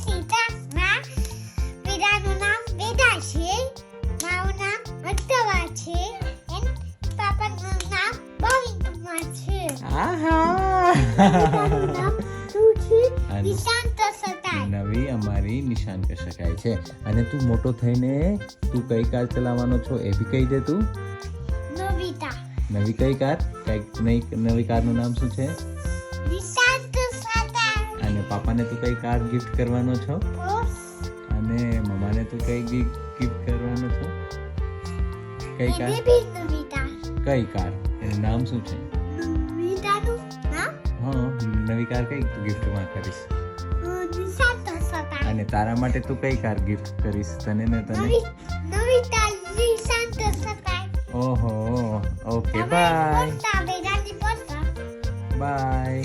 સીતા માં પિતાનું નામ વેદા છે, મારું નામ અર્ધવા છે અને પાપાનું નામ ગોવિંદ કુમાર છે. મારું નામ શું છે? નિશાંત શકાય. નવી અમારી નિશાન કહી શકાય છે. અને તું મોટો થઈને તું કઈ કાર ચલાવવાનો છો એ બી કહી દે તું. નોબિતા. નવી કઈ કાર? નવી કારનું નામ શું છે? નિશાંત શકાય. અને પાપાને તું કઈ કાર ગિફ્ટ કરવાનો છો? બોસ. અને મમ્માને તું કઈ ગિફ્ટ કરવાનો છો? કઈ કાર? બેબી નોબિતા. કઈ કાર? એનું નામ શું છે? નોબિતાનું નામ હા, નવી કાર કઈ ગિફ્ટમાં કરીશ? નિશાંત શકાય. અને તારા માટે તું કઈ કાર ગિફ્ટ કરીશ? તને ને તને? નોબિતા નિશાંત શકાય. ઓહો, ઓકે, બાય. બાય.